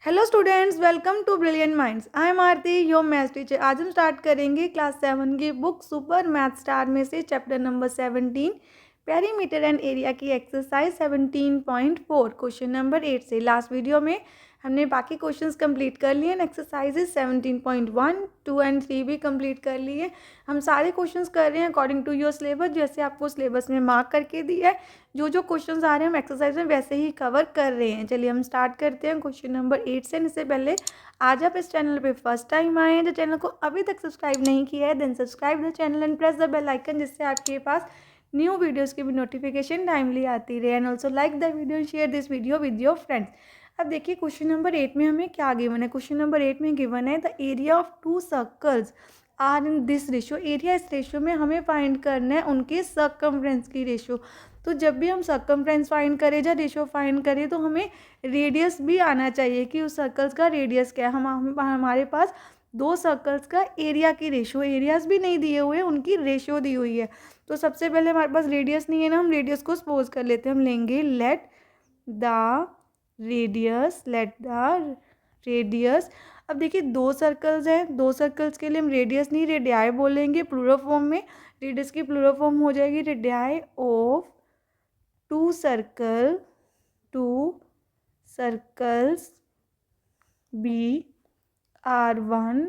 Hello students, welcome to brilliant minds. I am Aarti, your maths teacher. आज हम start करेंगे class 7 की book super math star में से chapter number 17 perimeter and area की exercise 17.4 question number 8 से। Last video में हमने बाकी क्वेश्चंस कंप्लीट कर लिए, एक्सरसाइजेज 17.1, 2 एंड 3 भी कंप्लीट कर लिए। हम सारे क्वेश्चंस कर रहे हैं अकॉर्डिंग टू योर सिलेबस, जैसे आपको सिलेबस में मार्क करके दिया है। जो जो क्वेश्चंस आ रहे हैं हम एक्सरसाइज में वैसे ही कवर कर रहे हैं। चलिए हम स्टार्ट करते हैं क्वेश्चन नंबर 8 से। इससे पहले आज आप इस चैनल पे फर्स्ट टाइम आए हैं, जो चैनल को अभी तक सब्सक्राइब नहीं किया है, then subscribe the channel and press the bell icon, जिससे आपके पास न्यू वीडियोस की भी नोटिफिकेशन टाइमली आती रहे। And also like the video and share this video with your friends. अब देखिए क्वेश्चन नंबर 8 में हमें क्या गिवन है। क्वेश्चन नंबर 8 में गिवन है the area of two circles are in this ratio. Area इस रेशियो में हमें फाइंड करना है उनके सर्कमफ्रेंस की रेशियो। तो जब भी हम सर्कमफ्रेंस फाइंड करें या रेशियो फाइंड करें तो हमें रेडियस भी आना चाहिए कि उस सर्कल्स का रेडियस क्या है। हमारे पास दो सर्कल्स का एरिया की रेशियो, एरियाज भी नहीं दिए हुए, उनकी रेशियो दी हुई है। तो सबसे पहले हमारे पास रेडियस नहीं है ना, हम रेडियस को सपोज कर लेते हैं। हम लेंगे लेट द रेडियस। अब देखिए दो सर्कल्स हैं, दो सर्कल्स के लिए हम रेडियस नहीं रेडियाई बोलेंगे प्लूरल फॉर्म में। रेडियस की प्लूरल फॉर्म हो जाएगी radii of two circles be R1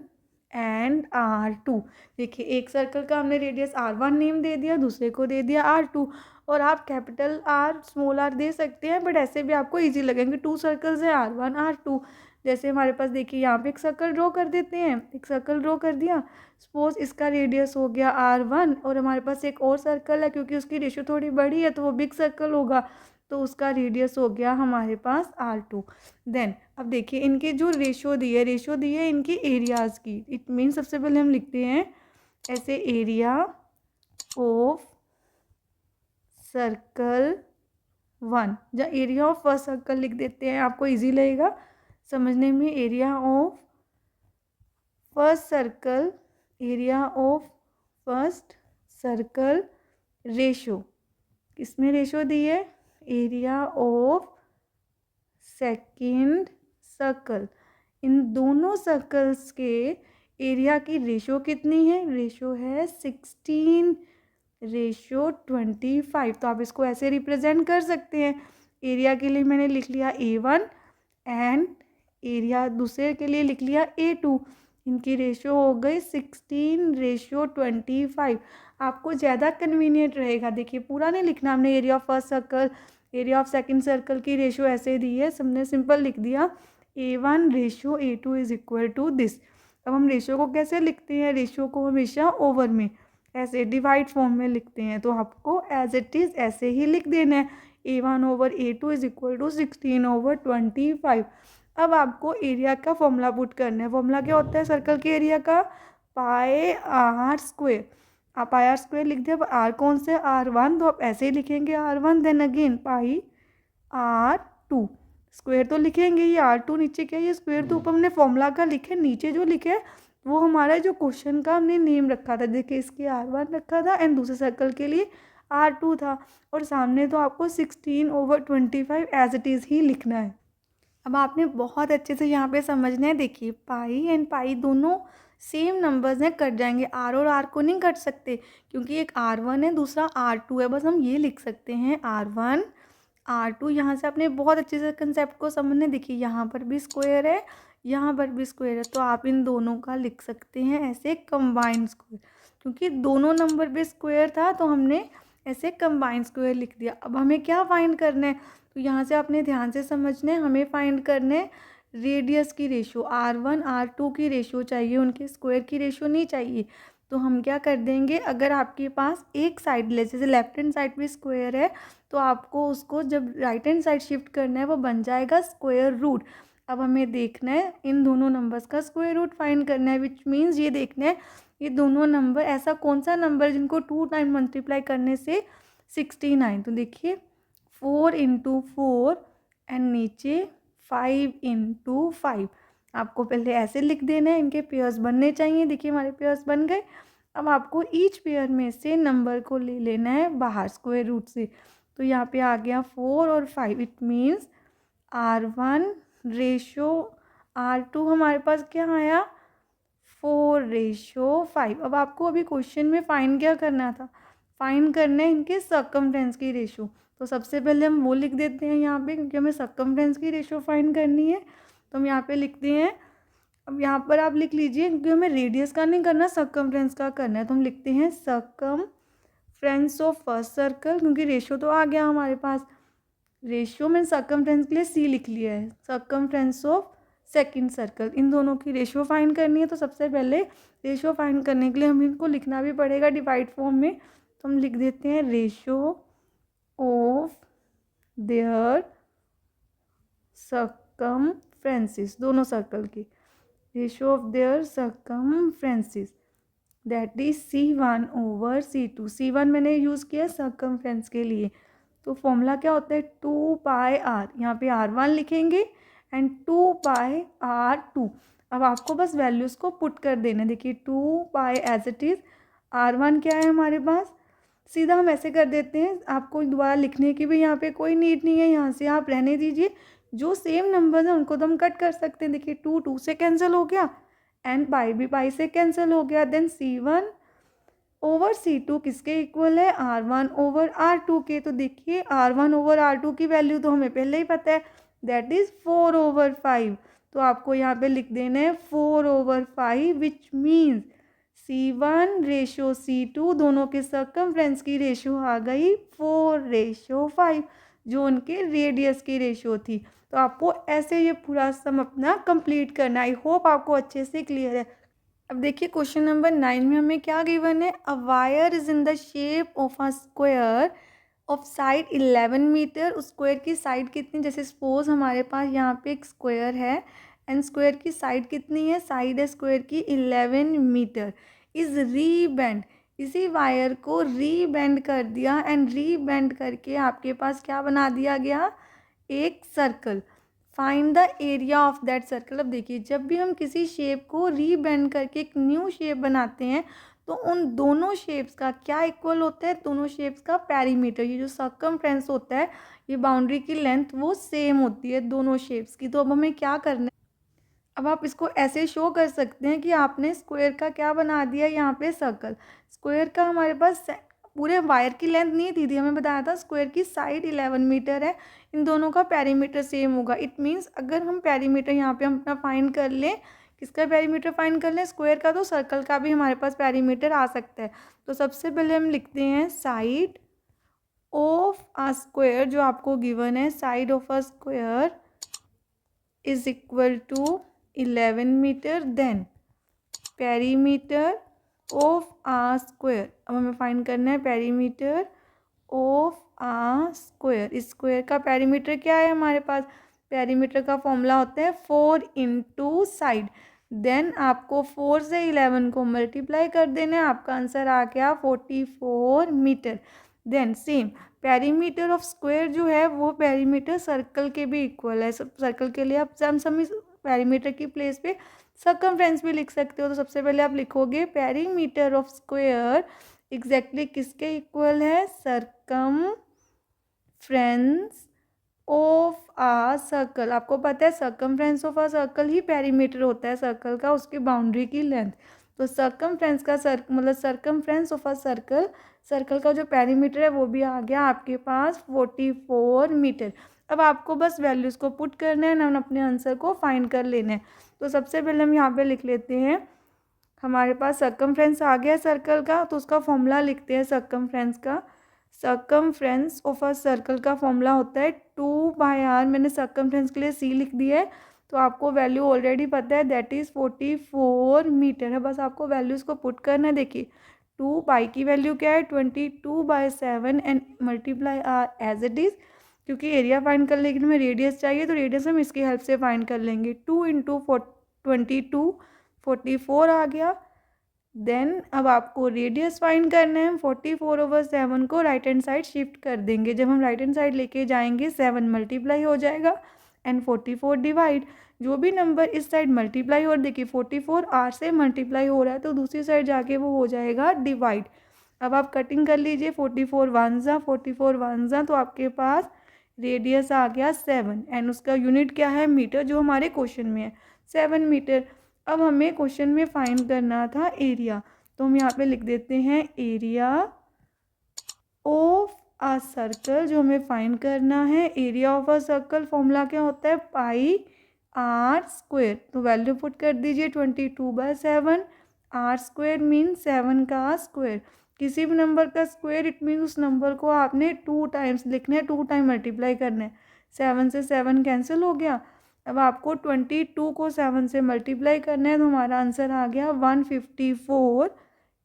and R2। देखिए एक सर्कल का हमने रेडियस R1 नेम दे दिया, दूसरे को दे दिया R2। और आप कैपिटल R स्मॉल r दे सकते हैं, बट ऐसे भी आपको इजी लगेंगे। टू सर्कल्स है R1 R2। जैसे हमारे पास देखिए यहाँ पे एक सर्कल ड्रॉ कर देते हैं, एक सर्कल ड्रॉ कर दिया। सपोज इसका रेडियस हो गया R1 और हमारे पास एक और सर्कल है, क्योंकि उसकी रेशियो थोड़ी बड़ी है तो वो बिग सर्कल होगा, तो उसका रेडियस हो गया हमारे पास R2। देन अब देखिए इनके जो रेशियो दी है इनकी एरियाज़ की। इट मीन सबसे पहले हम लिखते हैं ऐसे एरिया ऑफ सर्कल 1, या एरिया ऑफ फर्स्ट सर्कल लिख देते हैं, आपको इजी लगेगा समझने में। Area of first circle, area of first circle ratio, किसमें रेशियो दी है, एरिया ऑफ सेकंड सर्कल। इन दोनों सर्कल्स के एरिया की रेशियो कितनी है, रेशियो है 16 रेशियो 25। तो आप इसको ऐसे रिप्रेजेंट कर सकते हैं। एरिया के लिए मैंने लिख लिया A1 एंड एरिया दूसरे के लिए लिख लिया A2। इनकी रेशियो हो गई 16 रेशियो 25। आपको ज़्यादा कन्वीनियंट रहेगा। देखिए पूरा नहीं लिखना हमने, area of first circle, area of second circle की रेशियो ऐसे दी है, सबने सिंपल लिख दिया A1 ratio A2 is equal to this. अब हम रेशियो को कैसे लिखते हैं, रेशियो को हमेशा ओवर में ऐसे डिवाइड फॉर्म में लिखते हैं, तो आपको एज इट इज़ ऐसे ही लिख देना है A1 over A2 is equal to 16 over 25। अब आपको एरिया का फॉर्मूला पुट करना है। फॉर्मूला क्या होता है सर्कल के एरिया का, पाई आर स्क्वेयर। आप पाई आर स्क्वेयर लिख दिया। अब आर कौन से, R1, तो आप ऐसे ही लिखेंगे R1, देन अगेन पाई R2 स्क्वेयर तो लिखेंगे, ये R2 नीचे क्या है, ये स्क्वेयर तो ऊपर हमने फॉर्मूला का लिखे, नीचे जो लिखे वो हमारा जो क्वेश्चन का हमने नेम रखा था। देखिए इसके R1 रखा था एंड दूसरे सर्कल के लिए R2 था, और सामने तो आपको 16 ओवर 25 एज इट इज़ ही लिखना है। अब आपने बहुत अच्छे से यहाँ पे समझना है। देखिए पाई एंड पाई दोनों सेम नंबर्स हैं, कट जाएंगे। आर और आर को नहीं कट सकते, क्योंकि एक R1 है दूसरा R2 है। बस हम ये लिख सकते हैं R1 R2। यहाँ से आपने बहुत अच्छे से कंसेप्ट को समझने। देखिए यहाँ पर भी स्क्वायर है, यहाँ पर भी स्क्वायर है, तो आप इन दोनों का लिख सकते हैं ऐसे कंबाइंड स्क्वायर। क्योंकि दोनों नंबर पे स्क्वायर था तो हमने ऐसे कंबाइंड स्क्वायर लिख दिया। अब हमें क्या फाइंड करना है, तो यहाँ से आपने ध्यान से समझना है। हमें फाइंड करने रेडियस की रेशियो, R1 R2 की रेशियो चाहिए, उनके स्क्वायर की रेशियो नहीं चाहिए। तो हम क्या कर देंगे, अगर आपके पास एक साइड ले, जैसे लेफ्ट हैंड साइड भी स्क्वायर है, तो आपको उसको जब राइट हैंड साइड शिफ्ट करना है वो बन जाएगा स्क्वायर रूट। अब हमें देखना है इन दोनों नंबर्स का स्क्वायर रूट फाइंड करना है, विच मीन्स ये देखना है ये दोनों नंबर ऐसा कौन सा नंबर जिनको 2 टाइम मल्टीप्लाई करने से 69। तो देखिए 4 इंटू 4 एंड नीचे 5 इंटू 5। आपको पहले ऐसे लिख देना है, इनके पेयर्स बनने चाहिए। देखिए हमारे पेयर्स बन गए। अब आपको ईच पेयर में से नंबर को ले लेना है बाहर स्क्वायर रूट से। तो यहाँ पे आ गया 4 और 5। It means R1 ratio R2 हमारे पास क्या आया 4:5। अब आपको अभी क्वेश्चन में फाइंड क्या करना था, फाइंड करना है इनके सर्कमफ्रेंस की रेशो। तो सबसे पहले हम वो लिख देते हैं यहाँ पे, क्योंकि हमें सर्कमफ्रेंस की रेशो फाइंड करनी है। तो हम यहाँ पे लिखते हैं, अब यहाँ पर आप लिख लीजिए, क्योंकि हमें रेडियस का नहीं करना, सर्कमफ्रेंस का करना है। तो हम लिखते हैं सर्कमफ्रेंस ऑफ फर्स्ट सर्कल, क्योंकि रेशो तो आ गया हमारे पास, रेशियो में सर्कमफ्रेंस के लिए सी लिख लिया है, सर्कमफ्रेंस ऑफ सेकंड सर्कल। इन दोनों की रेशियो फाइंड करनी है। तो सबसे पहले रेशियो फाइंड करने के लिए हम इनको लिखना भी पड़ेगा डिवाइड फॉर्म में। तो हम लिख देते हैं रेशियो ऑफ देयर सर्कमफ्रेंसेस, दोनों सर्कल की ratio of their circumferences, that is C1/C2। C1 मैंने यूज़ किया सर्कमफ्रेंस के लिए। तो फॉर्मूला क्या होता है 2πr, यहाँ पे R1 लिखेंगे एंड 2πr2। अब आपको बस वैल्यूज़ को पुट कर देना। देखिए 2π एज इट इज़, R1 क्या है हमारे पास, सीधा हम ऐसे कर देते हैं, आपको दोबारा लिखने की भी यहाँ पे कोई नीड नहीं है, यहाँ से आप रहने दीजिए। जो सेम नंबर्स हैं उनको तो हम कट कर सकते हैं। देखिए 2 से कैंसिल हो गया एंड पाई भी पाई से कैंसिल हो गया। देन C1/C2 किसके इक्वल है, R1/R2 के। तो देखिए R1/R2 की वैल्यू तो हमें पहले ही पता है, दैट इज़ 4/5। तो आपको यहाँ पे लिख देना है 4/5, विच मीन्स C1:C2 दोनों के सर्कमफ्रेंस की रेशियो आ गई 4:5, जो उनके रेडियस की रेशियो थी। तो आपको ऐसे ये पूरा सम अपना कंप्लीट करना। आई होप आपको अच्छे से क्लियर है। अब देखिए क्वेश्चन नंबर 9 में हमें क्या गिवन है, a wire is in the shape of a square of side 11 metre. उस स्क्वायर की साइड कितनी, जैसे सपोज हमारे पास यहाँ पे एक स्क्वायर है एंड स्क्वायर की साइड कितनी है, साइड है स्क्वायर की 11 मीटर, इज रीबेंड। इसी वायर को रीबेंड कर दिया एंड रीबेंड करके आपके पास क्या बना दिया गया, एक circle. Find the area of that circle. अब देखिए जब भी हम किसी शेप को रीबेंड करके एक न्यू शेप बनाते हैं तो उन दोनों शेप्स का क्या इक्वल होता है, दोनों शेप्स का पेरीमीटर, ये जो सर्कमफ्रेंस होता है, ये बाउंड्री की लेंथ वो सेम होती है दोनों शेप्स की। तो अब हमें क्या करना है, अब आप इसको ऐसे शो कर सकते हैं कि आपने स्क्वायर का क्या बना दिया, यहाँ पे सर्कल। स्क्वायर का हमारे पास पूरे वायर की लेंथ नहीं थी हमें बताया था, स्क्वायर की साइड 11 मीटर है, इन दोनों का पेरीमीटर सेम होगा। इट मीन्स अगर हम पेरीमीटर यहाँ पे हम अपना फाइंड कर लें, किसका पेरीमीटर फाइंड कर लें, स्क्वायर का, तो सर्कल का भी हमारे पास पेरीमीटर आ सकता है। तो सबसे पहले हम लिखते हैं साइड ऑफ अ स्क्वायर, जो आपको गिवन है, side of a square is equal to 11 metre, then perimeter of a square. अब हमें फाइंड करना है पेरीमीटर ऑफ आ स्क्वायर। इस स्क्वायर का पेरीमीटर क्या है हमारे पास, पेरीमीटर का फॉर्मूला होता है 4 इंटू साइड। देन आपको 4 से 11 को मल्टीप्लाई कर देना है, आपका आंसर आ गया 44 metre. Then same perimeter of square जो है वो पेरीमीटर सर्कल के भी इक्वल है। सर्कल के लिए आप सम इस पेरीमीटर की प्लेस पे सर्कमफ्रेंस भी लिख सकते हो। तो सबसे पहले आप लिखोगे पेरीमीटर ऑफ स्क्वायर एग्जैक्टली किसके इक्वल है, सर्कमफ्रेंस ऑफ आ सर्कल। आपको पता है सर्कमफ्रेंस ऑफ आ सर्कल ही पेरीमीटर होता है सर्कल का, उसकी बाउंड्री की लेंथ। तो सर्कमफ्रेंस का मतलब circumference of a circle, circle का जो पेरीमीटर है वो भी आ गया आपके पास 44 मीटर। अब आपको बस वैल्यूज़ को पुट करना है ना, अपने आंसर को फाइंड कर लेना है। तो सबसे पहले हम यहाँ पे लिख लेते हैं, हमारे पास सर्कमफ्रेंस आ गया सर्कल का, तो उसका फॉर्मूला लिखते हैं सर्कमफ्रेंस का। सर्कमफ्रेंस ऑफ अ सर्कल का फॉर्मूला होता है 2/r। मैंने सर्कमफ्रेंस के लिए सी लिख दिया है, तो आपको वैल्यू ऑलरेडी पता है, दैट इज़ 44 मीटर है। बस आपको वैल्यूज़ को पुट करना है। देखिए 2 की वैल्यू क्या है 22/7 and multiply r as it is, क्योंकि एरिया फाइंड कर लेकिन हमें रेडियस चाहिए, तो रेडियस हम इसकी हेल्प से फाइंड कर लेंगे। 2 इंटू 22 44 आ गया। देन अब आपको रेडियस फाइंड करना है, 44/7 को राइट हैंड साइड शिफ्ट कर देंगे। जब हम राइट हैंड साइड लेके जाएंगे 7 मल्टीप्लाई हो जाएगा एंड 44 डिवाइड, जो भी नंबर इस साइड मल्टीप्लाई हो, देखिए 44 आर से मल्टीप्लाई हो रहा है तो दूसरी साइड जाके वो हो जाएगा डिवाइड। अब आप कटिंग कर लीजिए, 44 1 जा 44 1 जा, तो आपके पास रेडियस आ गया 7 एंड उसका यूनिट क्या है मीटर, जो हमारे क्वेश्चन में है 7 मीटर। अब हमें क्वेश्चन में फाइंड करना था एरिया, तो हम यहाँ पे लिख देते हैं एरिया ऑफ अ सर्कल, जो हमें फाइंड करना है। Area of a circle formula क्या होता है पाई आर स्क्वेयर, तो वैल्यू पुट कर दीजिए 22/7। आर स्क्वेयर मीन 7 का स्क्वेयर, किसी भी नंबर का स्क्वेयर इट मीन उस नंबर को आपने 2 टाइम्स लिखना है, 2 टाइम मल्टीप्लाई करना है। 7 से 7 कैंसिल हो गया। अब आपको 22 को 7 से मल्टीप्लाई करना है, तो हमारा आंसर आ गया 154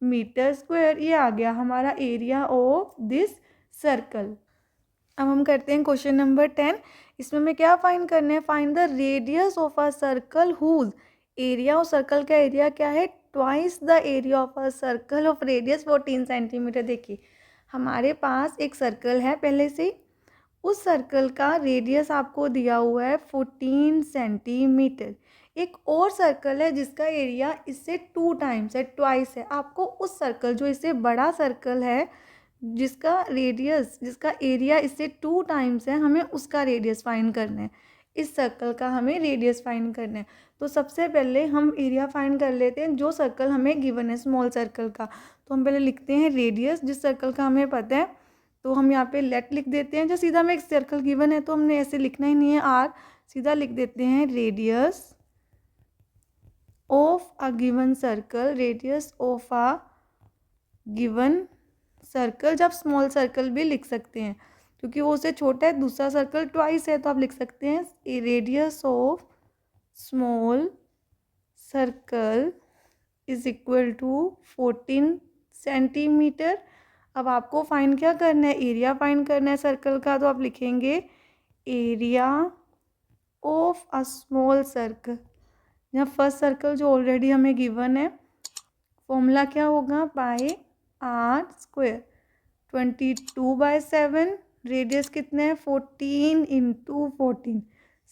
मीटर स्क्वायर। ये आ गया हमारा एरिया ऑफ दिस सर्कल। अब हम करते हैं क्वेश्चन नंबर 10। इसमें हमें क्या फाइंड करना है, find the radius of a circle whose area, और सर्कल का एरिया क्या है twice the area of a circle of radius 14 centimetre. देखिए हमारे पास एक सर्कल है पहले से, उस सर्कल का रेडियस आपको दिया हुआ है 14 सेंटीमीटर। एक और सर्कल है जिसका एरिया इससे 2 टाइम्स है, ट्वाइस है। आपको उस सर्कल जो इससे बड़ा सर्कल है जिसका रेडियस, जिसका एरिया इससे 2 टाइम्स है, हमें उसका रेडियस फाइंड करना है। इस सर्कल का हमें रेडियस फाइंड करना है। तो सबसे पहले हम एरिया फाइंड कर लेते हैं जो सर्कल हमें गिवन है स्मॉल सर्कल का। तो हम पहले लिखते हैं रेडियस जिस सर्कल का हमें पता है, तो हम यहाँ पे लेट लिख देते हैं। जो सीधा हमें एक सर्कल गिवन है तो हमने ऐसे लिखना ही नहीं है आर, सीधा लिख देते हैं radius of a given circle, radius of a given circle. जब स्मॉल सर्कल भी लिख सकते हैं क्योंकि वो उससे छोटा है, दूसरा सर्कल ट्वाइस है, तो आप लिख सकते हैं radius of small circle is equal to 14 centimetre. अब आपको फाइंड क्या करना है, एरिया फाइंड करना है सर्कल का, तो आप लिखेंगे area of a small circle. यहाँ फर्स्ट सर्कल जो ऑलरेडी हमें गिवन है, फॉर्मूला क्या होगा पाई आर स्क्वेयर 22/7, रेडियस कितने हैं 14 इंटू 14,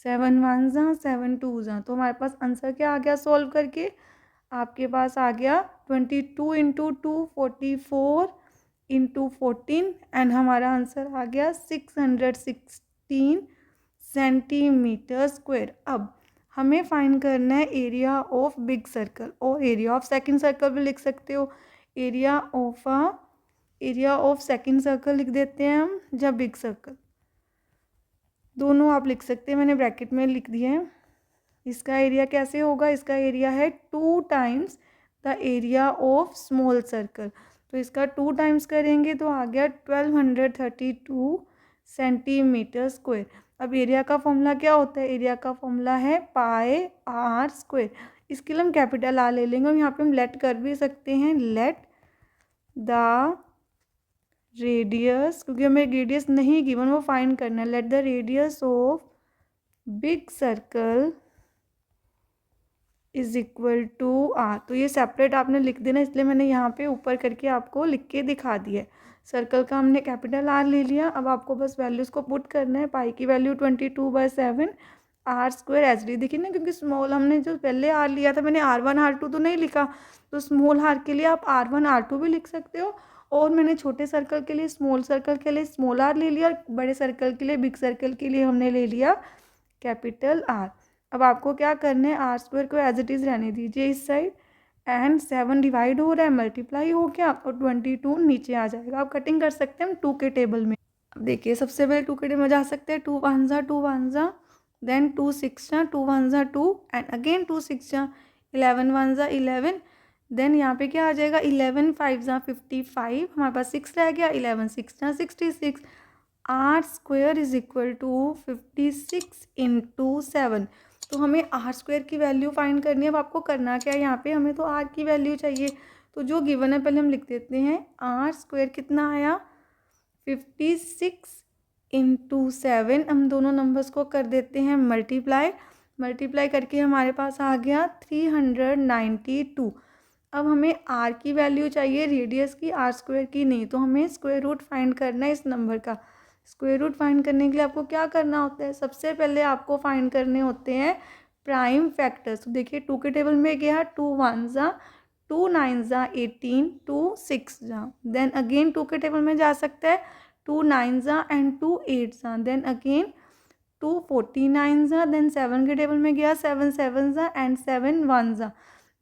7 1 जा 7 2 जा, तो हमारे पास आंसर क्या आ गया सॉल्व करके, आपके पास आ गया 22 इंटू 2 44 इंटू 14 एंड हमारा आंसर आ गया 616 सेंटीमीटर स्क्वायर। अब हमें फाइंड करना है एरिया ऑफ बिग सर्कल, और एरिया ऑफ सेकंड सर्कल भी लिख सकते हो। एरिया ऑफ सेकंड सर्कल लिख देते हैं हम, जब बिग सर्कल, दोनों आप लिख सकते हैं, मैंने ब्रैकेट में लिख दिए हैं। इसका एरिया कैसे होगा, इसका एरिया है 2 times the area of small circle, तो इसका 2 टाइम्स करेंगे तो आ गया 1232 सेंटीमीटर स्क्वायर। अब एरिया का फॉर्मूला क्या होता है, एरिया का फॉर्मूला है पाई आर स्क्वायर। इसके लिए हम कैपिटल आर ले लेंगे, और यहाँ पे हम लेट कर भी सकते हैं, लेट द रेडियस, क्योंकि हमें रेडियस नहीं गिवन वो फाइंड करना है, let the radius of big circle is equal to r. तो ये सेपरेट आपने लिख देना, इसलिए मैंने यहाँ पे ऊपर करके आपको लिख के दिखा दिया है। सर्कल का हमने कैपिटल आर ले लिया। अब आपको बस वैल्यूज़ को पुट करना है। पाई की value 22/7, r square h d, देखिए ना, क्योंकि स्मॉल हमने जो पहले आर लिया था, मैंने R1 R2 तो नहीं लिखा, तो स्मॉल आर के लिए आप R1 R2 भी लिख सकते हो, और मैंने छोटे सर्कल के लिए, स्मॉल सर्कल के लिए स्मॉल आर ले लिया, और बड़े सर्कल के लिए, बिग सर्कल के लिए हमने ले लिया कैपिटल आर। अब आपको क्या करना है, आर स्क्वायर को एज इट इज़ रहने दीजिए इस साइड, एंड 7 डिवाइड हो रहा है, मल्टीप्लाई हो गया, और 22 नीचे आ जाएगा। आप कटिंग कर सकते हैं 2 के टेबल में। अब देखिए सबसे पहले 2 के टेबल में जा सकते हैं, 2 1 जा 2 1 जा, देन 2 6 जा 2 1 जा 2, एंड अगेन 2 6 जा 11 1 जा 11, देन यहाँ पे क्या आ जाएगा 11 5 जा 55, हमारे पास 6 रह गया, 11 6 जा 66। R square is equal to 56 into 7, तो हमें आर स्क्वायर की वैल्यू फाइंड करनी है। अब आपको करना क्या है, यहाँ पे हमें तो आर की वैल्यू चाहिए, तो जो गिवन है पहले हम लिख देते हैं, आर स्क्वायर कितना आया 56 इंटू 7, हम दोनों नंबर्स को कर देते हैं मल्टीप्लाई करके हमारे पास आ गया 392। अब हमें आर की वैल्यू चाहिए रेडियस की, आर स्क्वायर की नहीं, तो हमें स्क्वायर रूट फाइंड करना है इस नंबर का। स्क्वायर रूट फाइंड करने के लिए आपको क्या करना होता है, सबसे पहले आपको फाइंड करने होते हैं प्राइम फैक्टर्स। तो देखिए 2 के टेबल में गया 2 1 जा 2 9 जा 18, 2 6 जा, देन अगेन 2 के टेबल में जा सकता है 2 9s and 2 8s, then again 2 49s, then 7 के टेबल में गया 7 7s and 7 1s।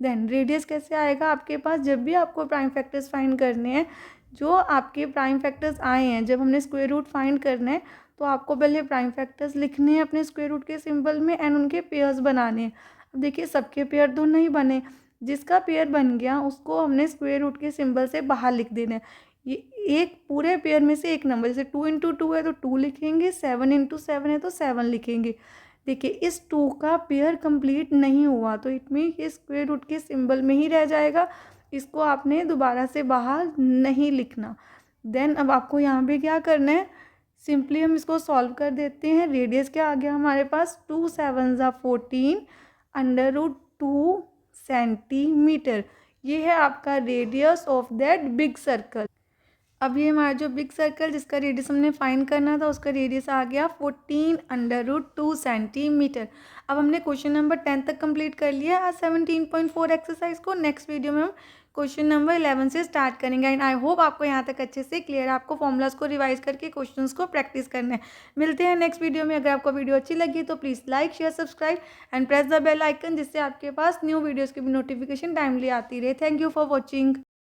Then radius कैसे आएगा आपके पास, जब भी आपको प्राइम फैक्टर्स फाइंड करने हैं, जो आपके प्राइम फैक्टर्स आए हैं, जब हमने स्क्वायर रूट फाइंड करना है तो आपको पहले प्राइम फैक्टर्स लिखने हैं अपने स्क्वायर रूट के सिंबल में एंड उनके पेयर्स बनाने हैं। अब देखिए सबके पेयर तो नहीं बने, जिसका पेयर बन गया उसको हमने स्क्वायर रूट के सिंबल से बाहर लिख देना है। ये एक पूरे पेयर में से एक नंबर, जैसे 2 इंटू 2 है तो 2 लिखेंगे, 7 इंटू 7 है तो 7 लिखेंगे। देखिए इस 2 का पेयर कंप्लीट नहीं हुआ तो इट मीन ये स्क्वायर रूट के सिंबल में ही रह जाएगा, इसको आपने दोबारा से बाहर नहीं लिखना। देन अब आपको यहाँ पे क्या करना है, सिंपली हम इसको सॉल्व कर देते हैं। रेडियस क्या आ गया हमारे पास, 2 7 14 अंडर रूट 2 सेंटीमीटर। ये है आपका radius of that big circle. अब ये हमारा जो बिग सर्कल जिसका रेडियस हमने फाइंड करना था उसका रेडियस आ गया 14 अंडर रूट 2 सेंटीमीटर। अब हमने क्वेश्चन नंबर 10 तक कंप्लीट कर लिया आज 17.4 एक्सरसाइज को। नेक्स्ट वीडियो में हम क्वेश्चन नंबर 11 से स्टार्ट करेंगे एंड आई होप आपको यहाँ तक अच्छे से क्लियर है। आपको फॉर्मूलाज को रिवाइज करके क्वेश्चंस को प्रैक्टिस करना है। मिलते हैं नेक्स्ट वीडियो में। अगर आपको वीडियो अच्छी लगी तो please like share subscribe and press the bell icon, जिससे आपके पास न्यू वीडियोज़ की भी नोटिफिकेशन टाइमली आती रहे। Thank you for watching.